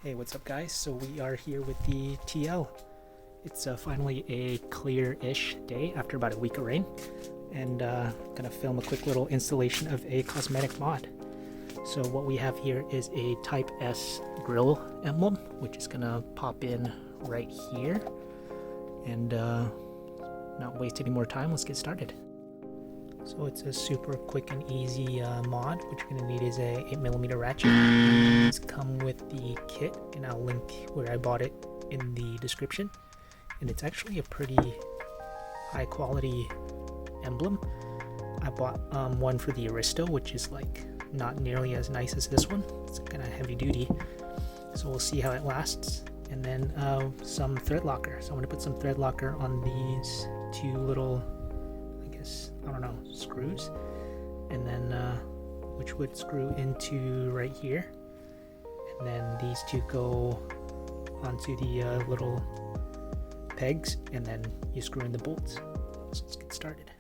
Hey, what's up guys? So we are here with the TL. It's finally a clear-ish day after about a week of rain, and gonna film a quick little installation of a cosmetic mod. So what we have here is a Type S grill emblem, which is gonna pop in right here. And not waste any more time, let's get started. So it's a super quick and easy mod. What you're going to need is a 8mm ratchet. These come with the kit, and I'll link where I bought it in the description. And it's actually a pretty high quality emblem. I bought one for the Aristo, which is like not nearly as nice as this one. It's kind of heavy duty, so we'll see how it lasts. And then some thread locker. So I'm going to put some thread locker on these two little, I don't know, screws, and then which would screw into right here, and then these two go onto the little pegs, and then you screw in the bolts. So let's get started.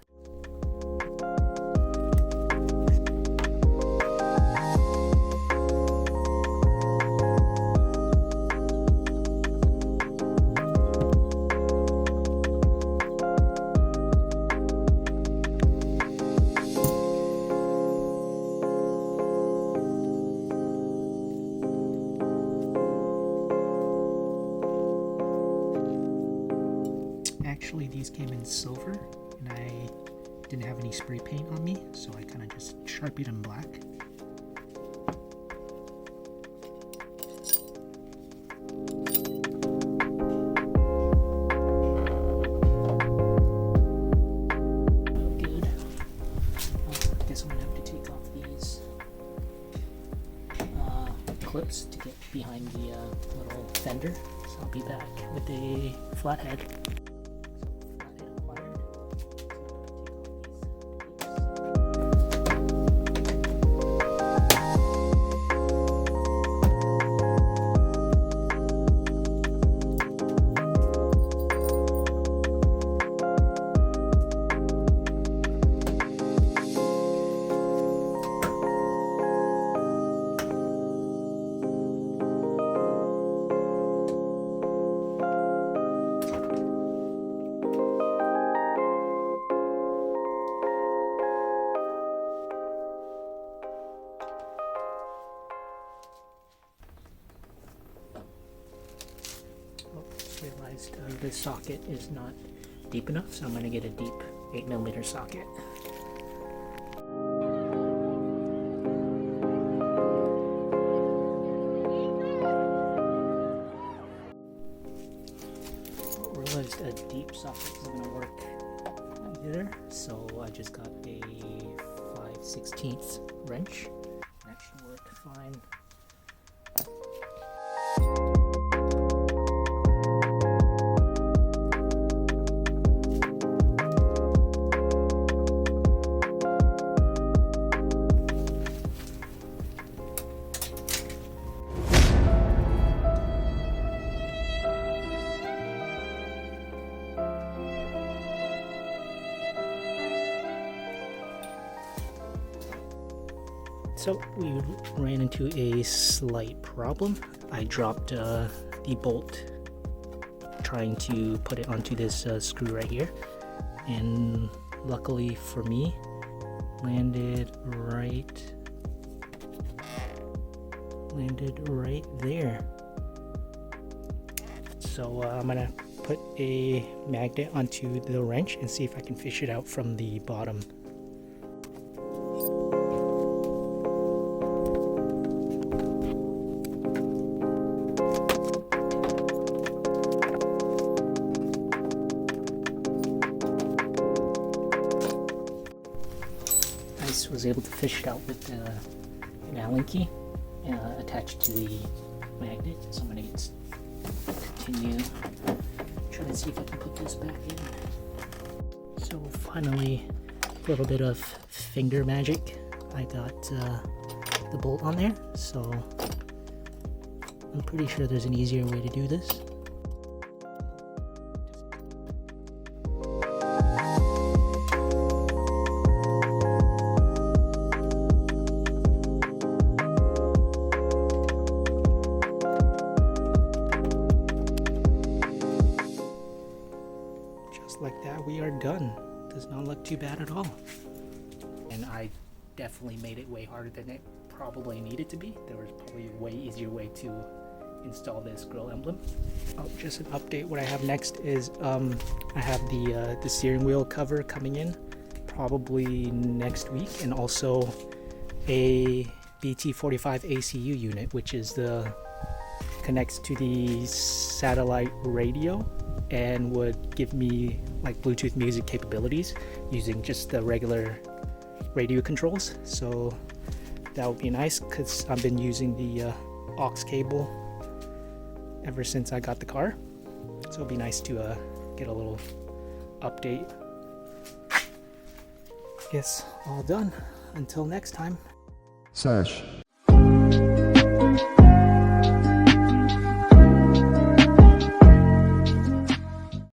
Actually, these came in silver, and I didn't have any spray paint on me, so I kind of just sharpied them black. Good. Well, I guess I'm gonna have to take off these clips to get behind the little fender. So I'll be back with a flathead. Realized the socket is not deep enough, so I'm going to get a deep 8mm socket. Realized a deep socket isn't going to work either, so I just got a 5/16 wrench. That should work fine. So we ran into a slight problem. I dropped the bolt trying to put it onto this screw right here, and luckily for me, landed right there. So I'm gonna put a magnet onto the wrench and see if I can fish it out from the bottom. I was able to fish it out with an Allen key attached to the magnet, so I'm going to continue trying to see if I can put this back in. So finally, a little bit of finger magic. I got the bolt on there, so I'm pretty sure there's an easier way to do this. too bad at all. And I definitely made it way harder than it probably needed to be. There was probably a way easier way to install this grill emblem. Oh, just an update. What I have next is I have the steering wheel cover coming in probably next week, and also a BT45 ACU unit, which is connects to the satellite radio and would give me like Bluetooth music capabilities using just the regular radio controls. So that would be nice, because I've been using the aux cable ever since I got the car. So it'd be nice to get a little update. Yes, all done. Until next time. Sash.